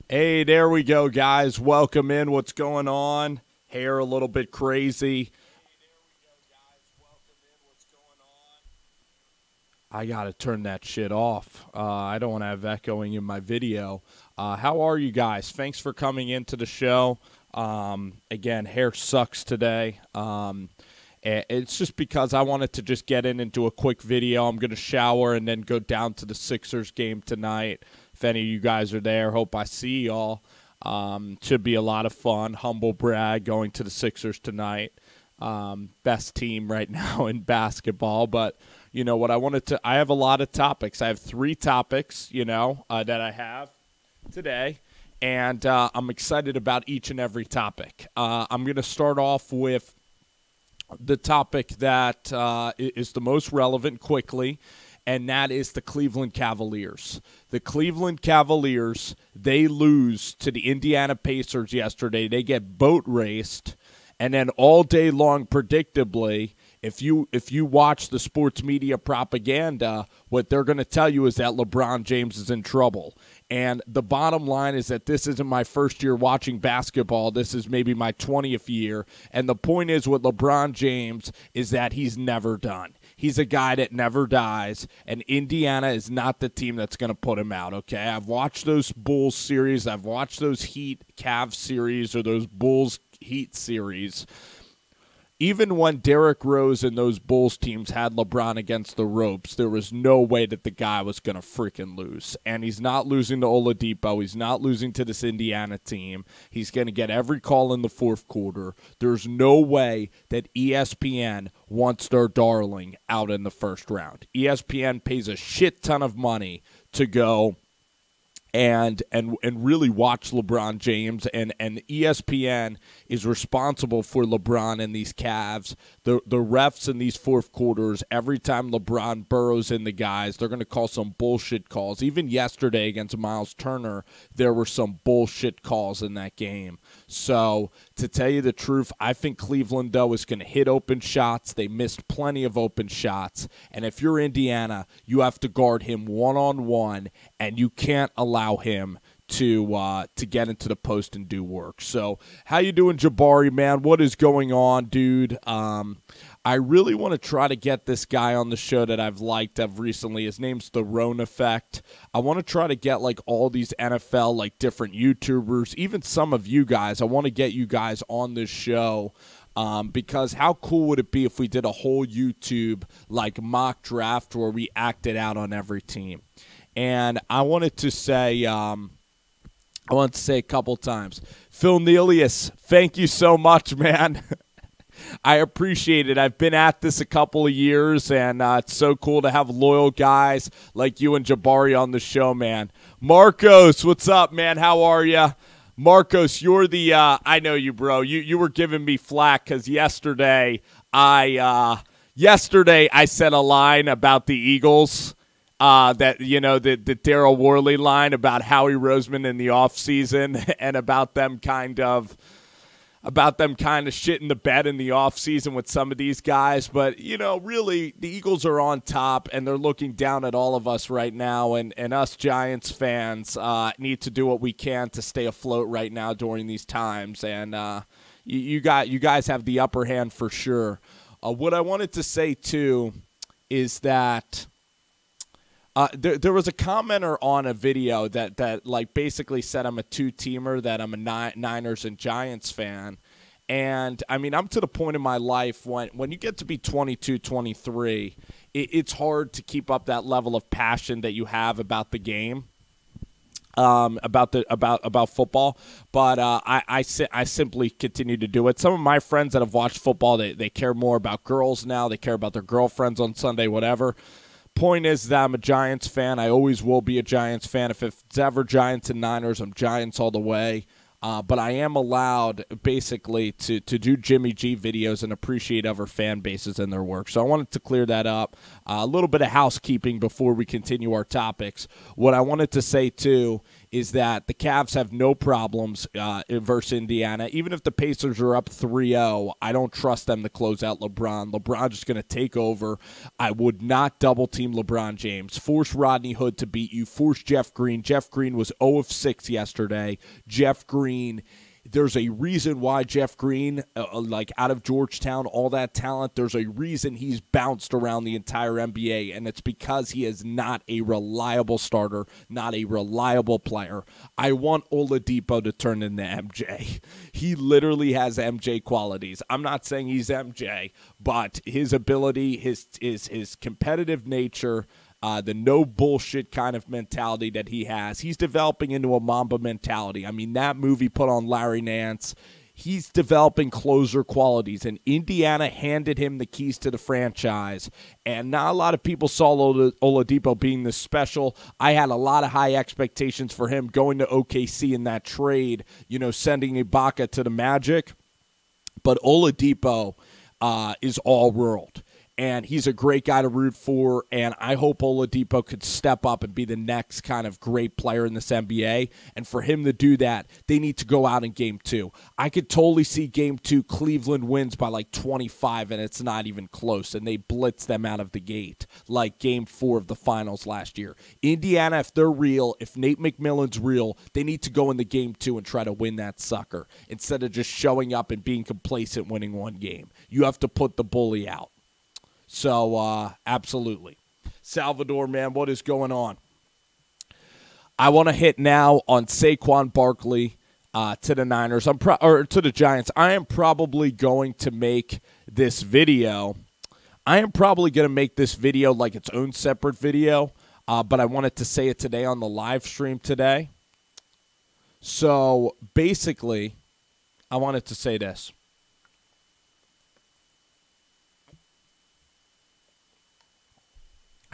Hey, there we go, guys. Welcome in. What's going on? Hair a little bit crazy. I got to turn that shit off. I don't want to have echoing in my video. How are you guys? Thanks for coming into the show. Again, hair sucks today. It's just because I wanted to just get in and do a quick video. I'm going to shower and then go down to the Sixers game tonight. If any of you guys are there, hope I see y'all. Should be a lot of fun. Humble brag going to the Sixers tonight. Best team right now in basketball. But, you know what, I have a lot of topics. I have 3 topics, that I have today. And I'm excited about each and every topic. I'm going to start off with the topic that is the most relevant quickly, and that is the Cleveland Cavaliers. The Cleveland Cavaliers, they lose to the Indiana Pacers yesterday. They get boat raced, and then all day long, predictably, if you watch the sports media propaganda, what they're going to tell you is that LeBron James is in trouble. And the bottom line is that this isn't my first year watching basketball. This is maybe my 20th year. And the point is with LeBron James is that he's never done. He's a guy that never dies, and Indiana is not the team that's going to put him out, okay? I've watched those Bulls series. I've watched those Heat Cavs series or those Bulls Heat series. Even when Derrick Rose and those Bulls teams had LeBron against the ropes, there was no way that the guy was going to freaking lose. And he's not losing to Oladipo. He's not losing to this Indiana team. He's going to get every call in the fourth quarter. There's no way that ESPN wants their darling out in the first round. ESPN pays a shit ton of money to go and really watch LeBron James, and ESPN is responsible for LeBron and these Cavs. The refs in these fourth quarters, every time LeBron burrows in the guys, they're going to call some bullshit calls. Even yesterday against Miles Turner, there were some bullshit calls in that game. So, to tell you the truth, I think Cleveland, though, is going to hit open shots. They missed plenty of open shots. And if you're Indiana, you have to guard him one-on-one, and you can't allow him to get into the post and do work. So, how you doing, Jabari, man? What is going on, dude? I really want to try to get this guy on the show that I've liked of recently. His name's The Roan Effect. I want to try to get like all these NFL, like different YouTubers, even some of you guys. I want to get you guys on this show. Because how cool would it be if we did a whole YouTube like mock draft where we acted out on every team? And I wanted to say a couple times, Phil Nelius, thank you so much, man. I appreciate it. I've been at this a couple of years, and it's so cool to have loyal guys like you and Jabari on the show, man. Marcos, what's up, man? How are you? Marcos, you're the I know you, bro. You were giving me flack because yesterday I said a line about the Eagles. The Daryl Worley line about Howie Roseman in the offseason and about them kind of shitting the bed in the offseason with some of these guys. But, really, the Eagles are on top, and they're looking down at all of us right now. And us Giants fans need to do what we can to stay afloat right now during these times. And you guys have the upper hand for sure. What I wanted to say, too, is that there was a commenter on a video that like basically said I'm a two-teamer, that I'm a Niners and Giants fan. And, I mean, I'm to the point in my life when you get to be 22, 23, it's hard to keep up that level of passion that you have about the game, about football. But I simply continue to do it. Some of my friends that have watched football, they care more about girls now. They care about their girlfriends on Sunday, whatever. Point is that I'm a Giants fan. I always will be a Giants fan. If it's ever Giants and Niners, I'm Giants all the way. But I am allowed basically to do Jimmy G videos and appreciate other fan bases and their work. So I wanted to clear that up. A little bit of housekeeping before we continue our topics. What I wanted to say, too, is that the Cavs have no problems versus Indiana. Even if the Pacers are up 3-0, I don't trust them to close out LeBron. LeBron's just going to take over. I would not double-team LeBron James. Force Rodney Hood to beat you. Force Jeff Green. Jeff Green was 0 of 6 yesterday. Jeff Green, there's a reason why Jeff Green, out of Georgetown, all that talent, there's a reason he's bounced around the entire NBA, and it's because he is not a reliable starter, not a reliable player. I want Oladipo to turn into MJ. He literally has MJ qualities. I'm not saying he's MJ, but his ability, his competitive nature, the no bullshit kind of mentality that he has. He's developing into a Mamba mentality. I mean, that movie put on Larry Nance. He's developing closer qualities, and Indiana handed him the keys to the franchise, and not a lot of people saw Oladipo being this special. I had a lot of high expectations for him going to OKC in that trade, sending Ibaka to the Magic, but Oladipo is all world. And he's a great guy to root for, and I hope Oladipo could step up and be the next kind of great player in this NBA. And for him to do that, they need to go out in Game 2. I could totally see Game 2, Cleveland wins by like 25, and it's not even close, and they blitz them out of the gate like Game 4 of the finals last year. Indiana, if they're real, if Nate McMillan's real, they need to go into Game 2 and try to win that sucker instead of just showing up and being complacent winning one game. You have to put the bully out. So, absolutely. Salvador, man, what is going on? I want to hit now on Saquon Barkley to the Niners, or to the Giants. I am probably going to make this video. I am probably going to make this video like its own separate video, but I wanted to say it today on the live stream today. So, basically, I wanted to say this.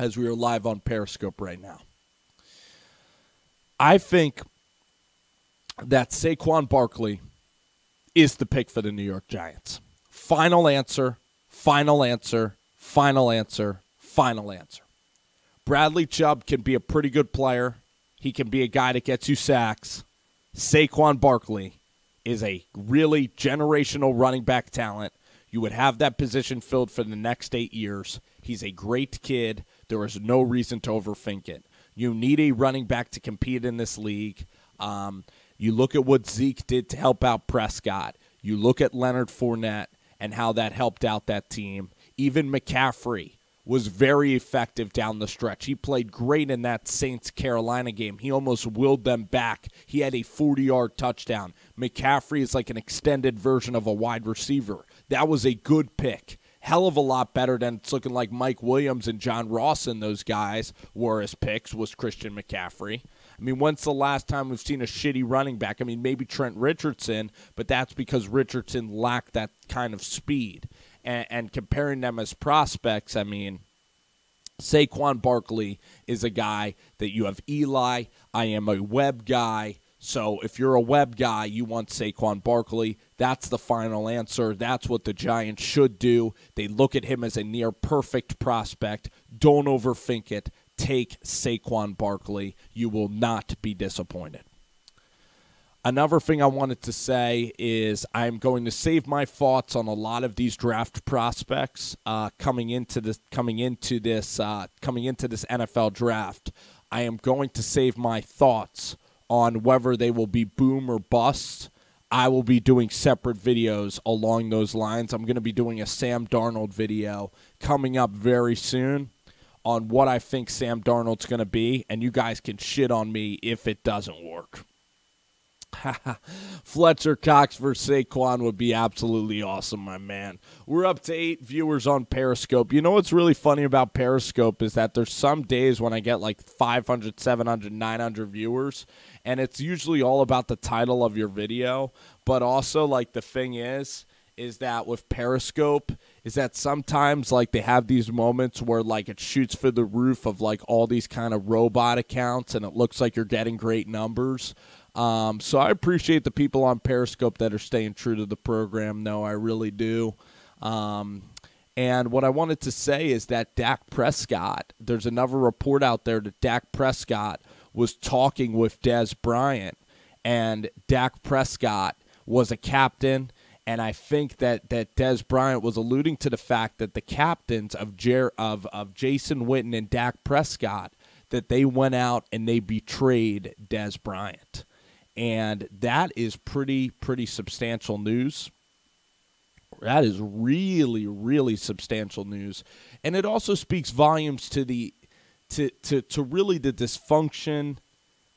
As we are live on Periscope right now. I think that Saquon Barkley is the pick for the New York Giants. Final answer, final answer, final answer, final answer. Bradley Chubb can be a pretty good player. He can be a guy that gets you sacks. Saquon Barkley is a really generational running back talent. You would have that position filled for the next 8 years. He's a great kid. There is no reason to overthink it. You need a running back to compete in this league. You look at what Zeke did to help out Prescott. You look at Leonard Fournette and how that helped out that team. Even McCaffrey was very effective down the stretch. He played great in that Saints-Carolina game. He almost willed them back. He had a 40-yard touchdown. McCaffrey is like an extended version of a wide receiver. That was a good pick. Hell of a lot better than it's looking like Mike Williams and John Ross and those guys were as picks was Christian McCaffrey. I mean, when's the last time we've seen a shitty running back? I mean, maybe Trent Richardson, but that's because Richardson lacked that kind of speed. And comparing them as prospects, I mean, Saquon Barkley is a guy that you have Eli. I am a Webb guy. So if you're a Webb guy, you want Saquon Barkley. That's the final answer. That's what the Giants should do. They look at him as a near-perfect prospect. Don't overthink it. Take Saquon Barkley. You will not be disappointed. Another thing I wanted to say is I'm going to save my thoughts on a lot of these draft prospects coming into this NFL draft. I am going to save my thoughts on whether they will be boom or bust. I will be doing separate videos along those lines. I'm going to be doing a Sam Darnold video coming up very soon on what I think Sam Darnold's going to be, and you guys can shit on me if it doesn't work. Fletcher Cox versus Saquon would be absolutely awesome, my man. We're up to 8 viewers on Periscope. You know what's really funny about Periscope is that there's some days when I get like 500, 700, 900 viewers, and it's usually all about the title of your video. But also, like, the thing is that with Periscope is that sometimes, like, they have these moments where, like, it shoots for the roof of, like, all these kind of robot accounts, and it looks like you're getting great numbers. So I appreciate the people on Periscope that are staying true to the program. No, I really do. And what I wanted to say is that Dak Prescott, there's another report out there that Dak Prescott was talking with Dez Bryant, and Dak Prescott was a captain. And I think that Dez Bryant was alluding to the fact that the captains of Jason Witten and Dak Prescott, that they went out and they betrayed Dez Bryant. And that is pretty substantial news. That is really, really substantial news. And it also speaks volumes to to really the dysfunction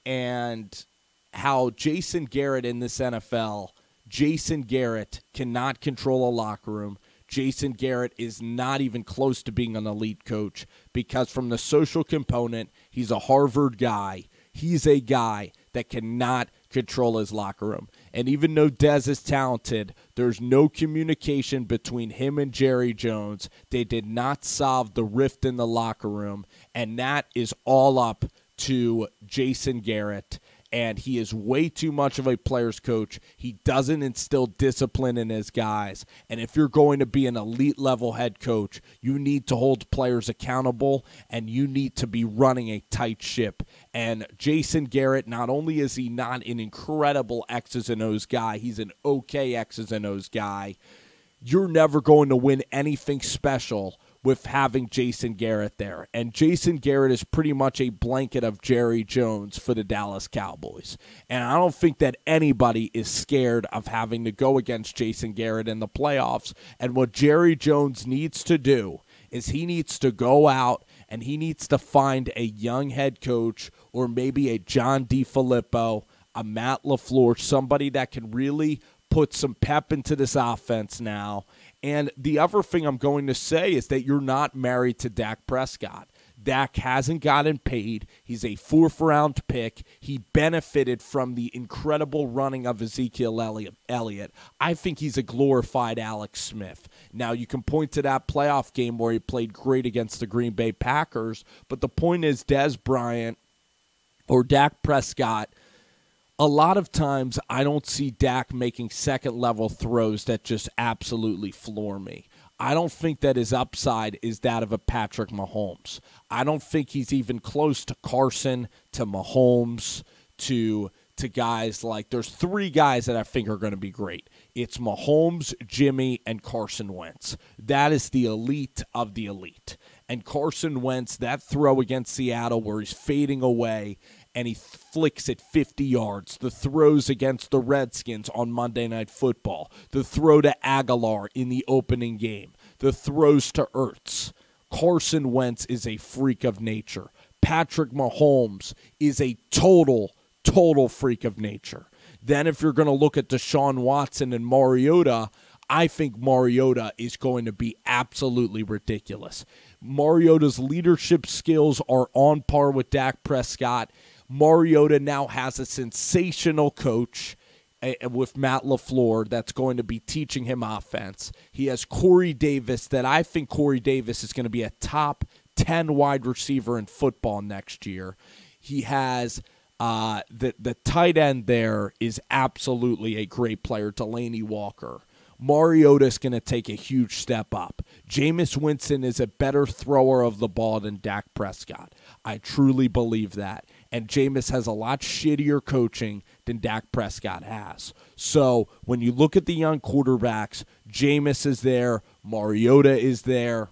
and how Jason Garrett in this NFL, Jason Garrett cannot control a locker room. Jason Garrett is not even close to being an elite coach because from the social component, he's a Harvard guy. He's a guy that cannot control his locker room. And even though Dez is talented, there's no communication between him and Jerry Jones. They did not solve the rift in the locker room, and that is all up to Jason Garrett. And he is way too much of a player's coach. He doesn't instill discipline in his guys. And if you're going to be an elite-level head coach, you need to hold players accountable, and you need to be running a tight ship. And Jason Garrett, not only is he not an incredible X's and O's guy, he's an okay X's and O's guy. You're never going to win anything special with having Jason Garrett there. And Jason Garrett is pretty much a blanket of Jerry Jones for the Dallas Cowboys. And I don't think that anybody is scared of having to go against Jason Garrett in the playoffs. And what Jerry Jones needs to do is he needs to go out and he needs to find a young head coach or maybe a John DeFilippo, a Matt LaFleur, somebody that can really put some pep into this offense now. And the other thing I'm going to say is that you're not married to Dak Prescott. Dak hasn't gotten paid. He's a fourth-round pick. He benefited from the incredible running of Ezekiel Elliott. I think he's a glorified Alex Smith. Now, you can point to that playoff game where he played great against the Green Bay Packers, but the point is Dez Bryant or Dak Prescott, a lot of times I don't see Dak making second-level throws that just absolutely floor me. I don't think that his upside is that of a Patrick Mahomes. I don't think he's even close to Carson, to Mahomes, to guys like, there's three guys that I think are going to be great. It's Mahomes, Jimmy, and Carson Wentz. That is the elite of the elite. And Carson Wentz, that throw against Seattle where he's fading away and he flicks it 50 yards. The throws against the Redskins on Monday Night Football. The throw to Aguilar in the opening game. The throws to Ertz. Carson Wentz is a freak of nature. Patrick Mahomes is a total freak of nature. Then if you're going to look at Deshaun Watson and Mariota, I think Mariota is going to be absolutely ridiculous. Mariota's leadership skills are on par with Dak Prescott. Mariota now has a sensational coach with Matt LaFleur that's going to be teaching him offense. He has Corey Davis that I think Corey Davis is going to be a top 10 wide receiver in football next year. He has the tight end there is absolutely a great player, Delaney Walker. Mariota is going to take a huge step up. Jameis Winston is a better thrower of the ball than Dak Prescott. I truly believe that. And Jameis has a lot shittier coaching than Dak Prescott has. So when you look at the young quarterbacks, Jameis is there, Mariota is there.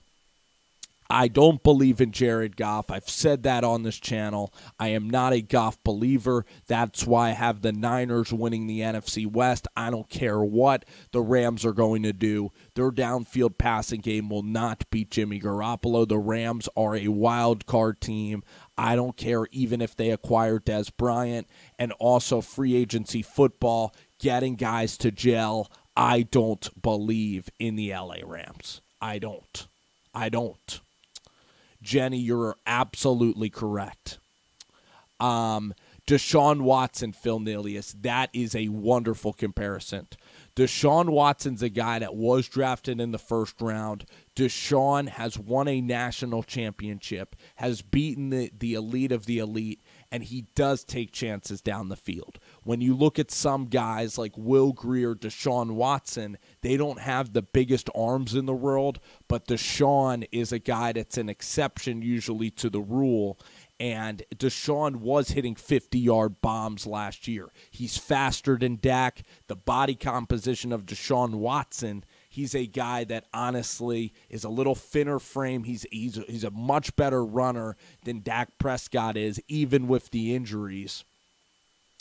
I don't believe in Jared Goff. I've said that on this channel. I am not a Goff believer. That's why I have the Niners winning the NFC West. I don't care what the Rams are going to do. Their downfield passing game will not beat Jimmy Garoppolo. The Rams are a wild card team. I don't care even if they acquire Dez Bryant and also free agency football, getting guys to gel. I don't believe in the LA Rams. I don't. Jenny, you're absolutely correct. Deshaun Watson, Phil Nilius, that is a wonderful comparison. Deshaun Watson's a guy that was drafted in the first round. Deshaun has won a national championship, has beaten the elite of the elite, and he does take chances down the field. When you look at some guys like Will Grier, Deshaun Watson, they don't have the biggest arms in the world, but Deshaun is a guy that's an exception usually to the rule. And Deshaun was hitting 50-yard bombs last year. He's faster than Dak. The body composition of Deshaun Watson, he's a guy that honestly is a little thinner frame. He's a much better runner than Dak Prescott is, even with the injuries.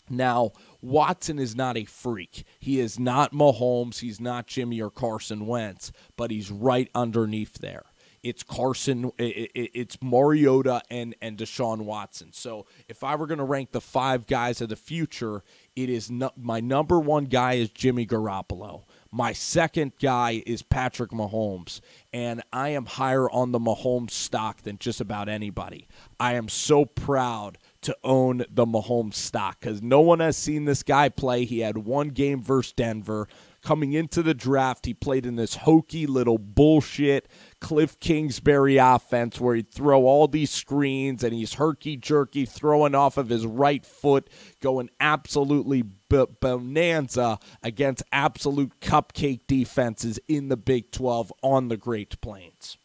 Now, Watson is not a freak. He is not Mahomes. He's not Jimmy or Carson Wentz, but he's right underneath there. It's it's Mariota and Deshaun Watson. So if I were going to rank the 5 guys of the future, it is my number 1 guy is Jimmy Garoppolo. My second guy is Patrick Mahomes, and I am higher on the Mahomes stock than just about anybody. I am so proud to own the Mahomes stock because no one has seen this guy play. He had 1 game versus Denver. Coming into the draft, he played in this hokey little bullshit Cliff Kingsbury offense where he'd throw all these screens and he's herky-jerky throwing off of his right foot, going absolutely bonanza against absolute cupcake defenses in the Big 12 on the Great Plains.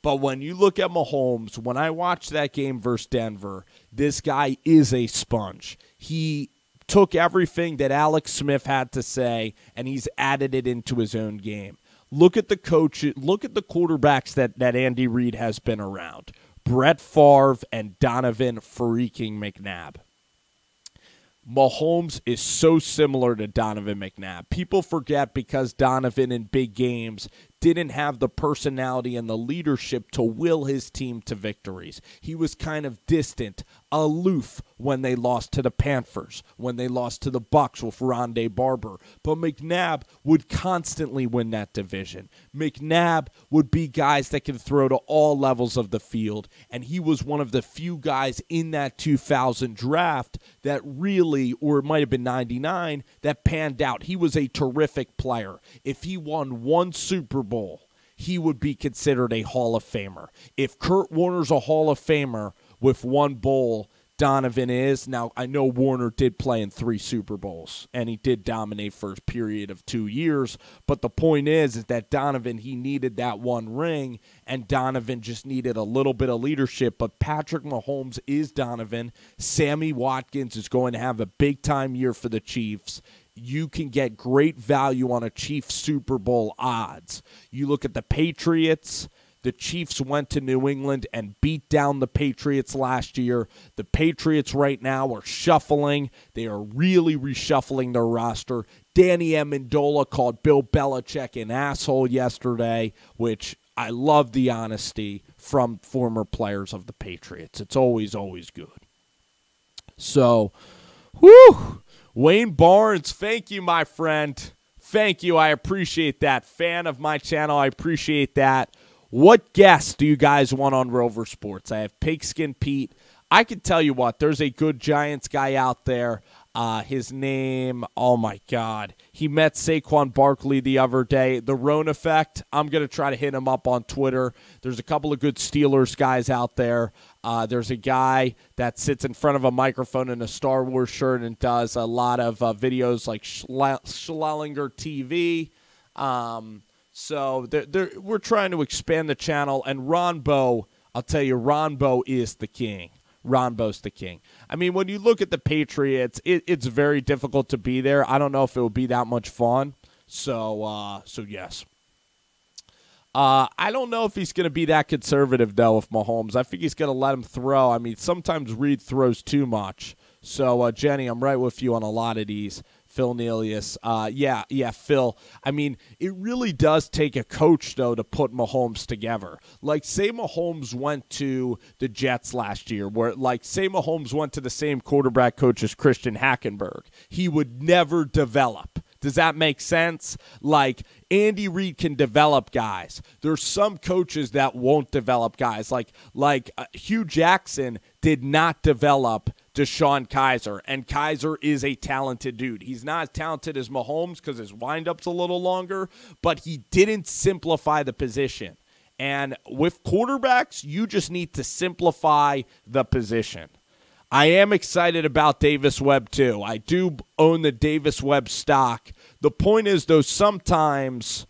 But when you look at Mahomes, when I watched that game versus Denver, this guy is a sponge. He took everything that Alex Smith had to say, and he's added it into his own game. Look at the coaches, look at the quarterbacks that Andy Reid has been around. Brett Favre and Donovan freaking McNabb. Mahomes is so similar to Donovan McNabb. People forget because Donovan in big games didn't have the personality and the leadership to will his team to victories. He was kind of distant, aloof when they lost to the Panthers, when they lost to the Bucs with Rondé Barber. But McNabb would constantly win that division. McNabb would be guys that can throw to all levels of the field, and he was one of the few guys in that 2000 draft that really, or it might have been 99, that panned out. He was a terrific player. If he won 1 Super Bowl, he would be considered a Hall of Famer. If Kurt Warner's a Hall of Famer with 1 bowl, Donovan is. Now, I know Warner did play in 3 Super Bowls, and he did dominate for a period of 2 years, but the point is that Donovan, he needed that 1 ring, and Donovan just needed a little bit of leadership, but Patrick Mahomes is Donovan. Sammy Watkins is going to have a big-time year for the Chiefs. You can get great value on a Chiefs Super Bowl odds. You look at the Patriots. The Chiefs went to New England and beat down the Patriots last year. The Patriots right now are shuffling. They are really reshuffling their roster. Danny Amendola called Bill Belichick an asshole yesterday, which I love the honesty from former players of the Patriots. It's always, always good. So, whew. Wayne Barnes, thank you, my friend. Thank you. I appreciate that. Fan of my channel, I appreciate that. What guests do you guys want on Rover Sports? I have Pigskin Pete. I can tell you what, there's a good Giants guy out there. His name, oh my God. He met Saquon Barkley the other day. The Roan Effect, I'm going to try to hit him up on Twitter. There's a couple of good Steelers guys out there. There's a guy that sits in front of a microphone in a Star Wars shirt and does a lot of videos like Schlellinger TV. So we're trying to expand the channel. And Ronbo, I'll tell you, Ronbo is the king. Ronbo's the king. I mean, when you look at the Patriots, it's very difficult to be there. I don't know if it would be that much fun. So yes. I don't know if he's going to be that conservative, though, with Mahomes. I think he's going to let him throw. I mean, sometimes Reed throws too much. So, Jenny, I'm right with you on a lot of these. Phil Nelius. Yeah, Phil. I mean, it really does take a coach, though, to put Mahomes together. Like, say Mahomes went to the Jets last year, say Mahomes went to the same quarterback coach as Christian Hackenberg. He would never develop. Does that make sense? Like, Andy Reid can develop guys. There's some coaches that won't develop guys. Like Hugh Jackson did not develop DeShone Kizer, and Kizer is a talented dude. He's not as talented as Mahomes because his windup's a little longer, but he didn't simplify the position. And with quarterbacks, you just need to simplify the position. I am excited about Davis Webb, too. I do own the Davis Webb stock. The point is, though, sometimes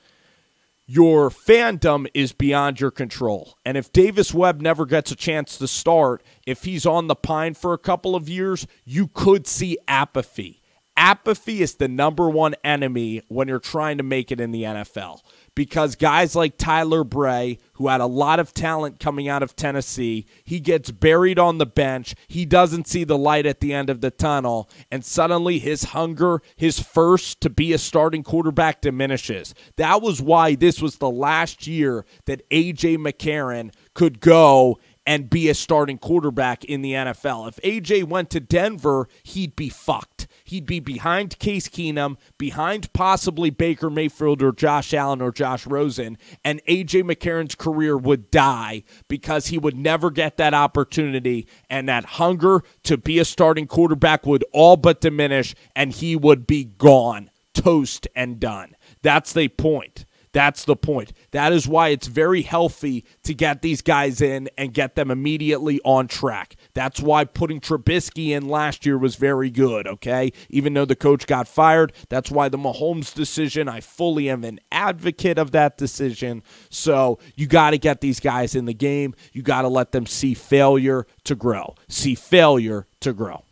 your fandom is beyond your control. And if Davis Webb never gets a chance to start, if he's on the pine for a couple of years, you could see apathy. Apathy is the number one enemy when you're trying to make it in the NFL, because guys like Tyler Bray, who had a lot of talent coming out of Tennessee, he gets buried on the bench. He doesn't see the light at the end of the tunnel, and suddenly his hunger, his thirst to be a starting quarterback diminishes. That was why this was the last year that A.J. McCarron could go and be a starting quarterback in the NFL. If A.J. went to Denver, he'd be fucked. He'd be behind Case Keenum, behind possibly Baker Mayfield or Josh Allen or Josh Rosen, and A.J. McCarron's career would die because he would never get that opportunity, and that hunger to be a starting quarterback would all but diminish, and he would be gone, toast and done. That's the point. That's the point. That is why it's very healthy to get these guys in and get them immediately on track. That's why putting Trubisky in last year was very good, okay? Even though the coach got fired, that's why the Mahomes decision, I fully am an advocate of that decision. So you got to get these guys in the game. You got to let them see failure to grow. See failure to grow.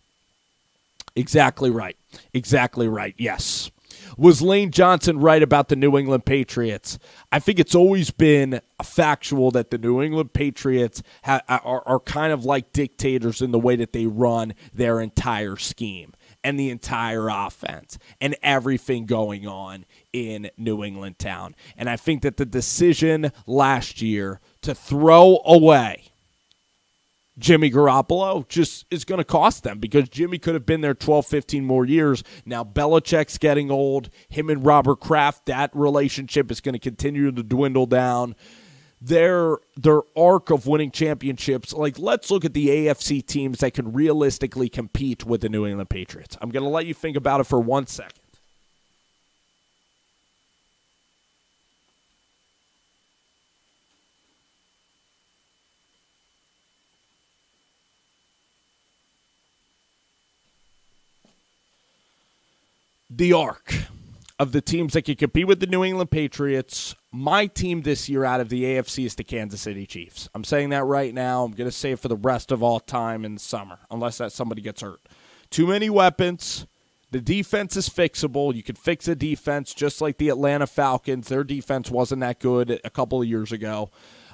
Exactly right. Exactly right. Yes. Was Lane Johnson right about the New England Patriots? I think it's always been factual that the New England Patriots are kind of like dictators in the way that they run their entire scheme and the entire offense and everything going on in New England town. And I think that the decision last year to throw away Jimmy Garoppolo just is going to cost them, because Jimmy could have been there 12, 15 more years. Now Belichick's getting old. Him and Robert Kraft, that relationship is going to continue to dwindle down. Their arc of winning championships, like, let's look at the AFC teams that can realistically compete with the New England Patriots. I'm going to let you think about it for 1 second. The arc of the teams that can compete with the New England Patriots, my team this year out of the AFC is the Kansas City Chiefs. I'm saying that right now. I'm going to say it for the rest of all time in the summer, unless that somebody gets hurt. Too many weapons. The defense is fixable. You can fix a defense just like the Atlanta Falcons. Their defense wasn't that good a couple of years ago.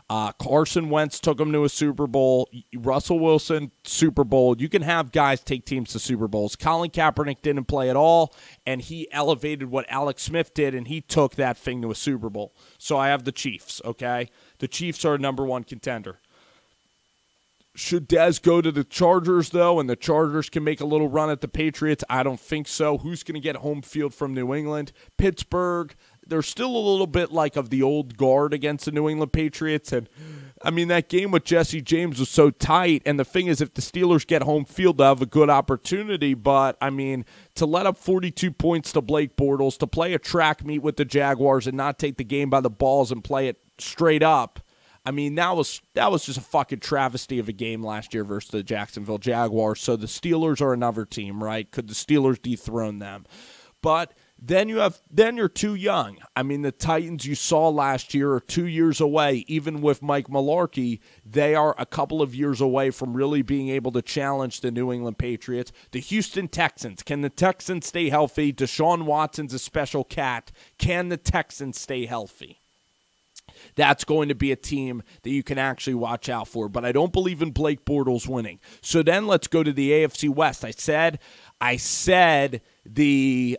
Carson Wentz took them to a Super Bowl. Russell Wilson, Super Bowl. You can have guys take teams to Super Bowls. Colin Kaepernick didn't play at all, and he elevated what Alex Smith did, and he took that thing to a Super Bowl. So I have the Chiefs, okay? The Chiefs are a number one contender. Should Dez go to the Chargers, though, and the Chargers can make a little run at the Patriots? I don't think so. Who's going to get home field from New England? Pittsburgh. They're still a little bit like of the old guard against the New England Patriots. And, I mean, that game with Jesse James was so tight. And the thing is, if the Steelers get home field, they'll have a good opportunity. But, I mean, to let up 42 points to Blake Bortles, to play a track meet with the Jaguars and not take the game by the balls and play it straight up, I mean, that was just a fucking travesty of a game last year versus the Jacksonville Jaguars. So the Steelers are another team, right? Could the Steelers dethrone them? But then you're too young. I mean, the Titans you saw last year are 2 years away. Even with Mike Mularkey, they are a couple of years away from really being able to challenge the New England Patriots. The Houston Texans, can the Texans stay healthy? Deshaun Watson's a special cat. Can the Texans stay healthy? That's going to be a team that you can actually watch out for. But I don't believe in Blake Bortles winning. So then let's go to the AFC West. I said the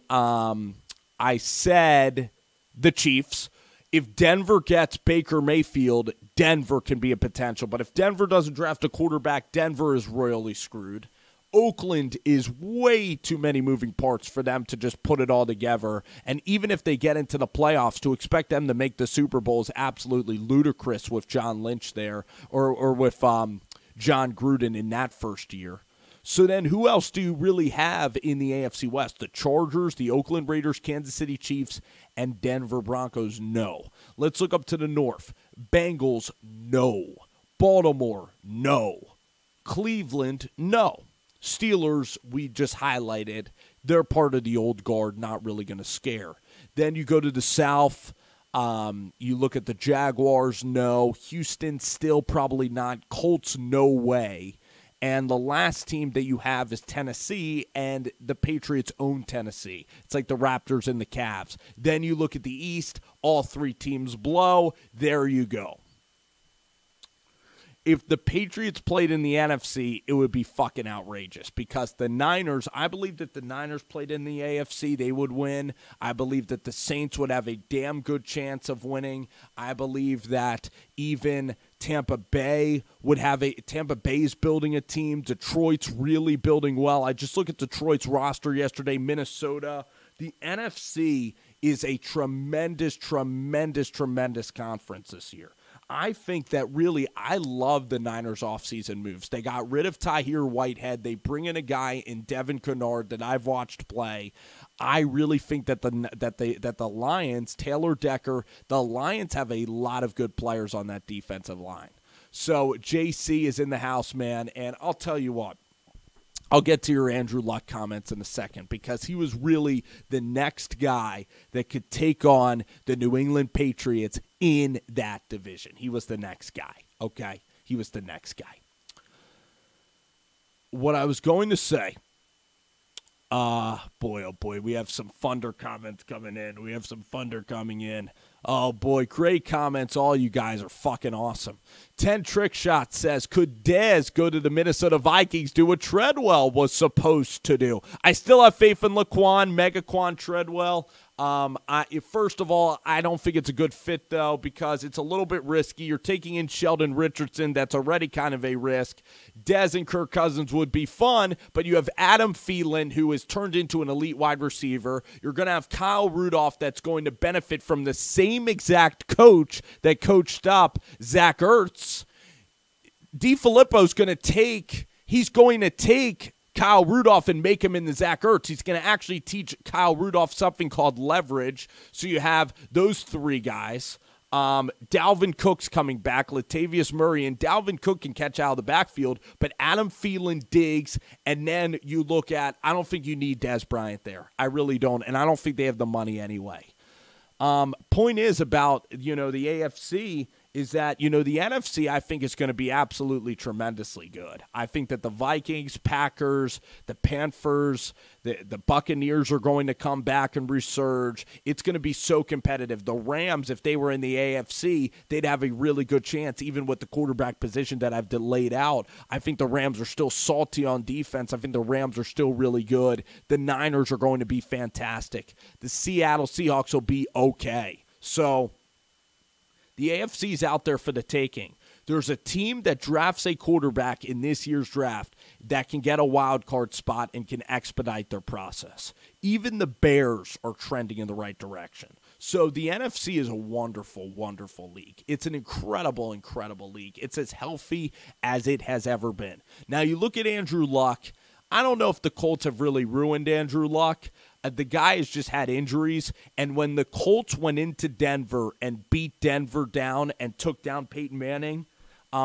Chiefs. If Denver gets Baker Mayfield, Denver can be a potential. But if Denver doesn't draft a quarterback, Denver is royally screwed. Oakland is way too many moving parts for them to just put it all together. And even if they get into the playoffs, to expect them to make the Super Bowl is absolutely ludicrous with John Lynch there, or with John Gruden in that first year. So then who else do you really have in the AFC West? The Chargers, the Oakland Raiders, Kansas City Chiefs, and Denver Broncos? No. Let's look up to the north. Bengals? No. Baltimore? No. Cleveland? No. Steelers, we just highlighted. They're part of the old guard, not really going to scare. Then you go to the south. You look at the Jaguars, no. Houston, still probably not. Colts, no way. And the last team that you have is Tennessee, and the Patriots own Tennessee. It's like the Raptors and the Cavs. Then you look at the East, all three teams blow. There you go. If the Patriots played in the NFC, it would be fucking outrageous because the Niners, I believe that the Niners played in the AFC, they would win. I believe that the Saints would have a damn good chance of winning. I believe that even Tampa Bay would have Tampa Bay's building a team. Detroit's really building well. I just look at Detroit's roster yesterday, Minnesota. The NFC is a tremendous, tremendous, tremendous conference this year. I think that really, I love the Niners offseason moves. They got rid of Tahir Whitehead. They bring in a guy in Devin Kennard that I've watched play. I really think that the Lions, Taylor Decker, the Lions have a lot of good players on that defensive line. So JC is in the house, man, and I'll tell you what. I'll get to your Andrew Luck comments in a second because he was really the next guy that could take on the New England Patriots in that division. He was the next guy, okay? He was the next guy. What I was going to say, boy, oh boy, we have some Thunder comments coming in. We have some Thunder coming in. Oh, boy, great comments. All you guys are fucking awesome. 10 Trick Shot says, could Dez go to the Minnesota Vikings, do what Treadwell was supposed to do? I still have faith in Laquan, Megaquan Treadwell. First of all, I don't think it's a good fit, though, because it's a little bit risky. You're taking in Sheldon Richardson. That's already kind of a risk. Dez and Kirk Cousins would be fun, but you have Adam Thielen, who is turned into an elite wide receiver. You're going to have Kyle Rudolph that's going to benefit from the same exact coach that coached up Zach Ertz. DeFilippo's going to take Kyle Rudolph and make him into Zach Ertz. He's going to actually teach Kyle Rudolph something called leverage. So you have those three guys. Dalvin Cook's coming back, Latavius Murray, and Dalvin Cook can catch out of the backfield, but Adam Thielen, Diggs, and then you look at, I don't think you need Dez Bryant there. I really don't, and I don't think they have the money anyway. Point is about, the AFC is that, the NFC, I think, is going to be absolutely tremendously good. I think that the Vikings, Packers, the Panthers, the Buccaneers are going to come back and resurge. It's going to be so competitive. The Rams, if they were in the AFC, they'd have a really good chance, even with the quarterback position that I've laid out. I think the Rams are still salty on defense. I think the Rams are still really good. The Niners are going to be fantastic. The Seattle Seahawks will be okay. So the AFC is out there for the taking. There's a team that drafts a quarterback in this year's draft that can get a wild card spot and can expedite their process. Even the Bears are trending in the right direction. So the NFC is a wonderful, wonderful league. It's an incredible, incredible league. It's as healthy as it has ever been. Now you look at Andrew Luck. I don't know if the Colts have really ruined Andrew Luck. The guy has just had injuries, and when the Colts went into Denver and beat Denver down and took down Peyton Manning,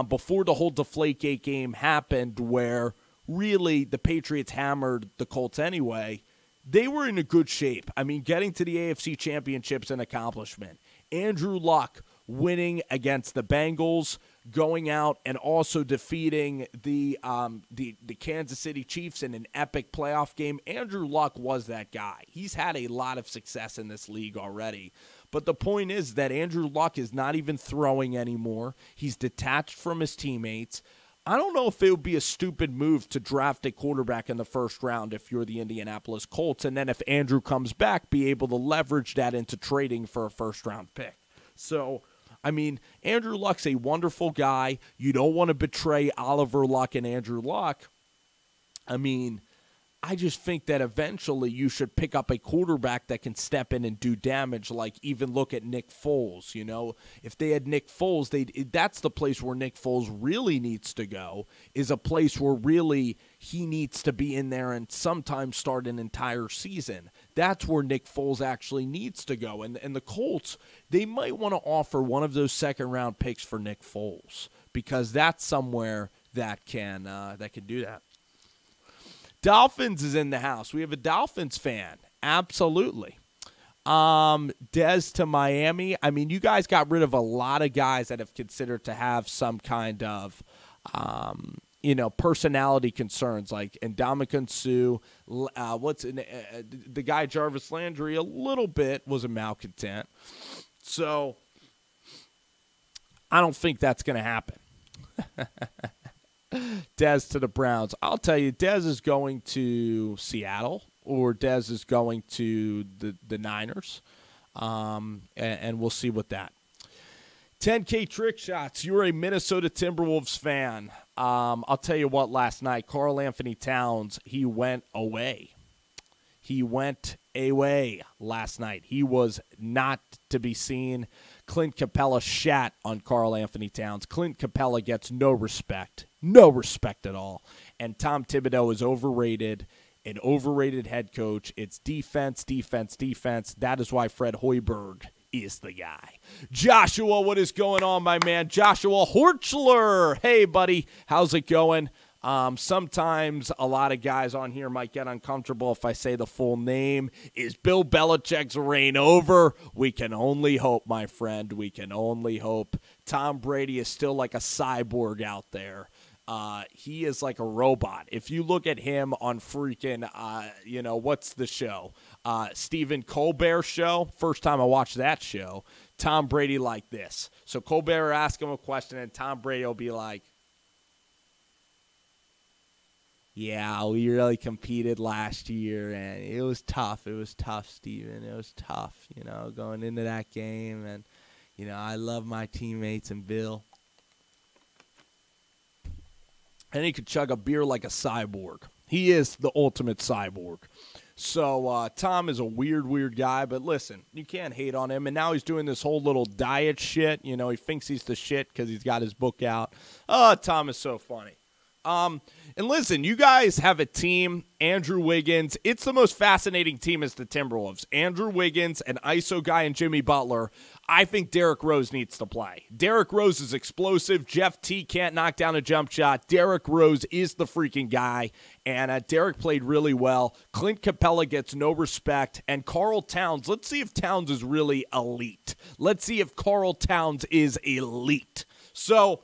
before the whole Deflategate game happened where really the Patriots hammered the Colts anyway, they were in a good shape. I mean, getting to the AFC Championship's an accomplishment. Andrew Luck winning against the Bengals, going out and also defeating the Kansas City Chiefs in an epic playoff game. Andrew Luck was that guy. He's had a lot of success in this league already. But the point is that Andrew Luck is not even throwing anymore. He's detached from his teammates. I don't know if it would be a stupid move to draft a quarterback in the first round if you're the Indianapolis Colts, and then if Andrew comes back, be able to leverage that into trading for a first-round pick. So, I mean, Andrew Luck's a wonderful guy. You don't want to betray Oliver Luck and Andrew Luck. I mean, I just think that eventually you should pick up a quarterback that can step in and do damage, like even look at Nick Foles. If they had Nick Foles, that's the place where Nick Foles really needs to go, is a place where really he needs to be in there and sometimes start an entire season. That's where Nick Foles actually needs to go. And the Colts, they might want to offer one of those second-round picks for Nick Foles because that's somewhere that can do that. Dolphins is in the house. We have a Dolphins fan. Absolutely. Dez to Miami. I mean, you guys got rid of a lot of guys that have considered to have some kind of, personality concerns, like Ndamukong Suh. The guy Jarvis Landry a little bit was a malcontent. So I don't think that's going to happen. Dez to the Browns. I'll tell you, Dez is going to Seattle or Dez is going to the Niners, and we'll see what that. 10K trick shots. You're a Minnesota Timberwolves fan. I'll tell you what, last night, Karl Anthony Towns, he went away. He went away last night. He was not to be seen. Clint Capella shat on Karl Anthony Towns. Clint Capella gets no respect at all. And Tom Thibodeau is overrated, an overrated head coach. It's defense. That is why Fred Hoiberg is the guy. Joshua, what is going on, my man? Joshua Horchler. Hey, buddy. How's it going? Sometimes a lot of guys on here might get uncomfortable if I say the full name. Is Bill Belichick's reign over? We can only hope, my friend. We can only hope. Tom Brady is still like a cyborg out there. He is like a robot. If you look at him on freaking, what's the show? Stephen Colbert show. First time I watched that show. Tom Brady like this. So Colbert will ask him a question and Tom Brady will be like, yeah, we really competed last year, and it was tough. It was tough, Steven. It was tough, going into that game. And, I love my teammates and Bill. And he could chug a beer like a cyborg. He is the ultimate cyborg. So Tom is a weird guy, but listen, you can't hate on him. And now he's doing this whole little diet shit. He thinks he's the shit because he's got his book out. Oh, Tom is so funny. And listen, you guys have a team, Andrew Wiggins. It's the most fascinating team as the Timberwolves. Andrew Wiggins, an ISO guy, and Jimmy Butler. I think Derrick Rose needs to play. Derrick Rose is explosive. Jeff T can't knock down a jump shot. Derrick Rose is the freaking guy. And Derrick played really well. Clint Capella gets no respect. And Karl Towns, let's see if Towns is really elite. Let's see if Karl Towns is elite. So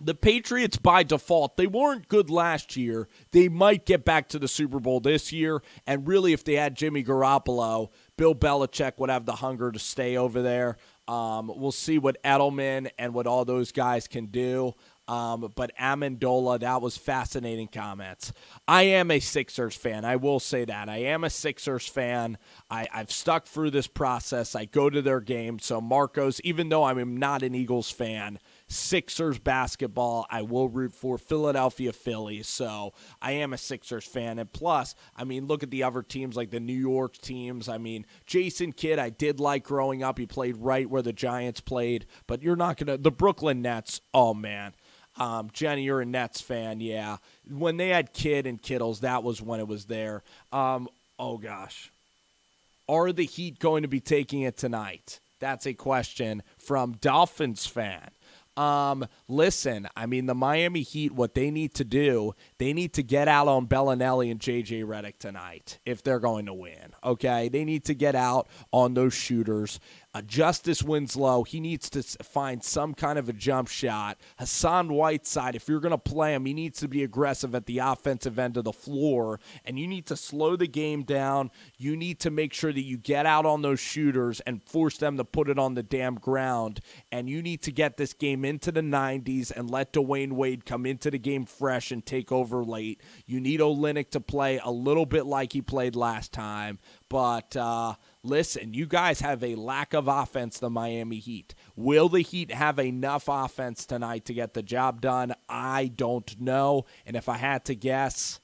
the Patriots, by default, they weren't good last year. They might get back to the Super Bowl this year. And really, if they had Jimmy Garoppolo, Bill Belichick would have the hunger to stay over there. We'll see what Edelman and what all those guys can do. But Amendola, that was fascinating comments. I am a Sixers fan. I will say that. I am a Sixers fan. I've stuck through this process. I go to their games. So, Marcos, even though I'm not an Eagles fan, Sixers basketball, I will root for Philadelphia Phillies. So I am a Sixers fan. And plus, look at the other teams like the New York teams. Jason Kidd, I did like growing up. He played right where the Giants played. But you're not going to – the Brooklyn Nets, oh, man. Jenny, you're a Nets fan, yeah. When they had Kidd and Kittles, that was when it was there. Oh, gosh. Are the Heat going to be taking it tonight? That's a question from Dolphins fan. Listen, the Miami Heat, what they need to do, they need to get out on Bellinelli and J.J. Redick tonight if they're going to win, okay? They need to get out on those shooters. Justice Winslow, he needs to find some kind of a jump shot. Hassan Whiteside, if you're going to play him, he needs to be aggressive at the offensive end of the floor, and you need to slow the game down. You need to make sure that you get out on those shooters and force them to put it on the damn ground, and you need to get this game into the 90s and let Dwayne Wade come into the game fresh and take over late. You need Olynyk to play a little bit like he played last time, but listen, you guys have a lack of offense, the Miami Heat. Will the Heat have enough offense tonight to get the job done? I don't know. And if I had to guess,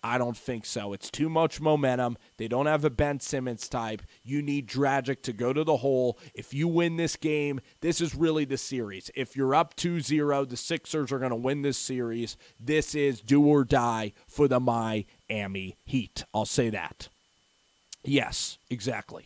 I don't think so. It's too much momentum. They don't have a Ben Simmons type. You need Dragic to go to the hole. If you win this game, this is really the series. If you're up 2-0, the Sixers are going to win this series. This is do or die for the Miami Heat. I'll say that. Yes, exactly.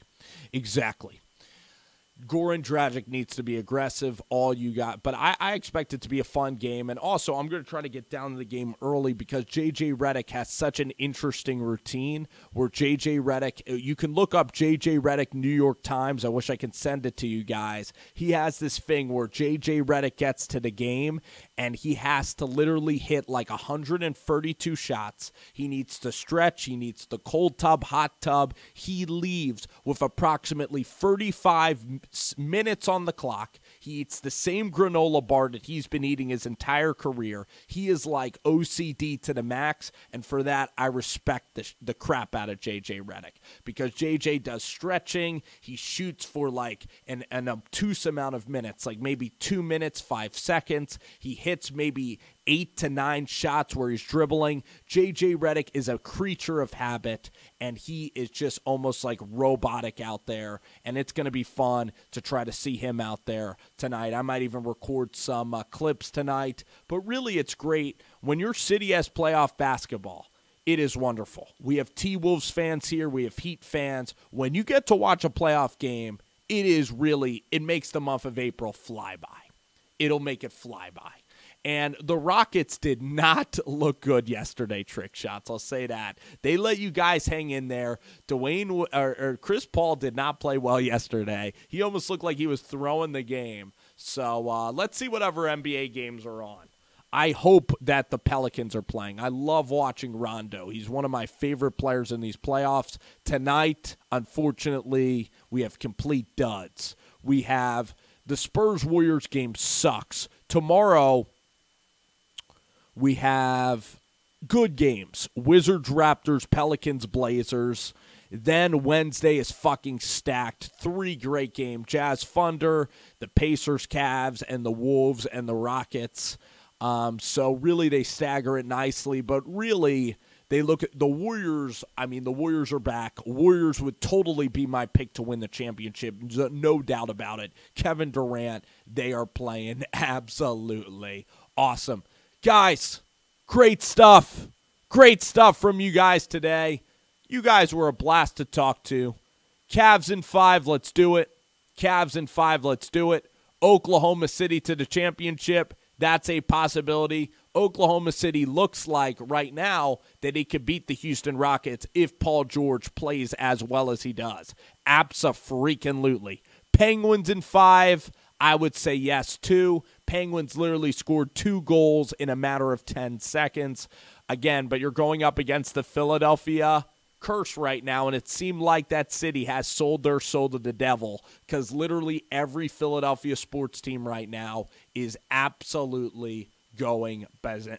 Goran Dragic needs to be aggressive, all you got. But I expect it to be a fun game. And also, I'm going to try to get down to the game early because J.J. Redick has such an interesting routine where J.J. Redick, you can look up J.J. Redick New York Times. I wish I could send it to you guys. He has this thing where J.J. Redick gets to the game and he has to literally hit like 132 shots. He needs to stretch. He needs the cold tub, hot tub. He leaves with approximately 35 minutes on the clock. He eats the same granola bar that he's been eating his entire career. He is like OCD to the max, and for that, I respect the crap out of J.J. Redick because J.J. does stretching. He shoots for like an obtuse amount of minutes, like maybe 2 minutes, 5 seconds. He hits maybe 8 to 9 shots where he's dribbling. J.J. Redick is a creature of habit, and he is just almost like robotic out there, and it's going to be fun to try to see him out there tonight. I might even record some clips tonight, but really it's great. When your city has playoff basketball, it is wonderful. We have T-Wolves fans here. We have Heat fans. When you get to watch a playoff game, it makes the month of April fly by. It'll make it fly by. And the Rockets did not look good yesterday, trick shots. I'll say that. They let you guys hang in there. Chris Paul did not play well yesterday. He almost looked like he was throwing the game. So let's see whatever NBA games are on. I hope that the Pelicans are playing. I love watching Rondo. He's one of my favorite players in these playoffs. Tonight, unfortunately, we have complete duds. We have the Spurs-Warriors game sucks. Tomorrow, we have good games. Wizards, Raptors, Pelicans, Blazers. Then Wednesday is fucking stacked. 3 great games. Jazz, Thunder, the Pacers, Cavs, and the Wolves and the Rockets. So really they stagger it nicely. But really, they look at the Warriors. I mean, the Warriors are back. Warriors would totally be my pick to win the championship. No doubt about it. Kevin Durant, they are playing absolutely awesome. Guys, great stuff. Great stuff from you guys today. You guys were a blast to talk to. Cavs in 5, let's do it. Cavs in 5, let's do it. Oklahoma City to the championship, that's a possibility. Oklahoma City looks like right now that he could beat the Houston Rockets if Paul George plays as well as he does. Abso-freaking-lutely. Penguins in 5, I would say yes, too. Penguins literally scored 2 goals in a matter of 10 seconds. Again, but you're going up against the Philadelphia Curse right now, and it seemed like that city has sold their soul to the devil because literally every Philadelphia sports team right now is absolutely going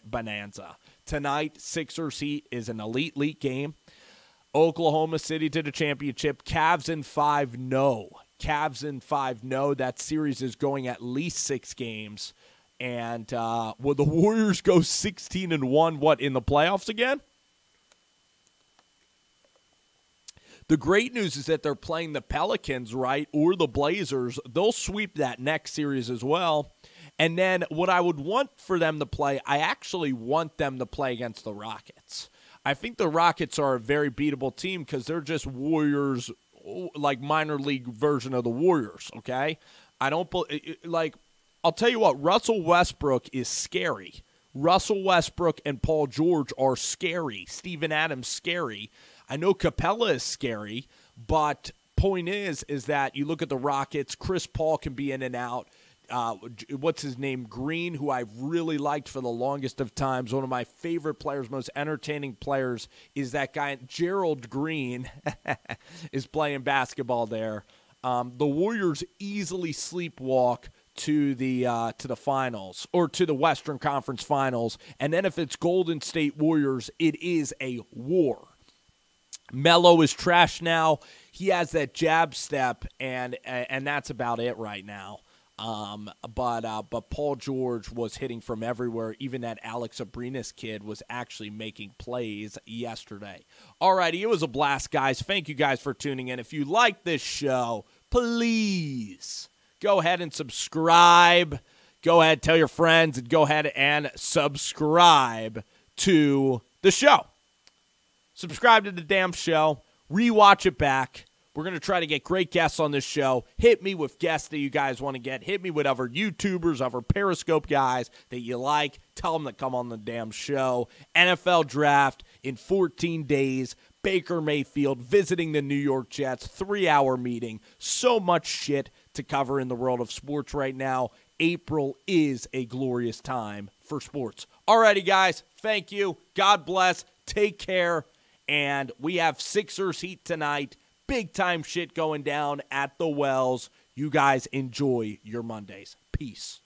bonanza. Tonight, Sixers Heat is an elite game. Oklahoma City to the championship. Cavs in 5, no. Cavs in 5, no. That series is going at least 6 games. And will the Warriors go 16-1, what, in the playoffs again? The great news is that they're playing the Pelicans, right, or the Blazers. They'll sweep that next series as well. And then what I would want for them to play, I actually want them to play against the Rockets. I think the Rockets are a very beatable team because they're just Warriors, like minor league version of the Warriors, okay? I'll tell you what, Russell Westbrook is scary. Russell Westbrook and Paul George are scary. Steven Adams, scary. I know Capella is scary, but point is that you look at the Rockets, Chris Paul can be in and out. What's his name? Green, who I've really liked for the longest of times. One of my favorite players, most entertaining players is that guy, Gerald Green, is playing basketball there. The Warriors easily sleepwalk to the finals or to the Western Conference Finals, and then if it's Golden State Warriors, it is a war. Melo is trash now. He has that jab step, and that's about it right now. But Paul George was hitting from everywhere. Even that Alex Abrinas kid was actually making plays yesterday. Alrighty, it was a blast, guys. Thank you guys for tuning in. If you like this show, please go ahead and subscribe. Go ahead, tell your friends, and go ahead and subscribe to the show. Subscribe to the damn show. Rewatch it back. We're going to try to get great guests on this show. Hit me with guests that you guys want to get. Hit me with other YouTubers, other Periscope guys that you like. Tell them to come on the damn show. NFL Draft in 14 days. Baker Mayfield visiting the New York Jets. 3-hour meeting. So much shit to cover in the world of sports right now. April is a glorious time for sports. Alrighty, guys. Thank you. God bless. Take care. And we have Sixers Heat tonight. Big time shit going down at the Wells. You guys enjoy your Mondays. Peace.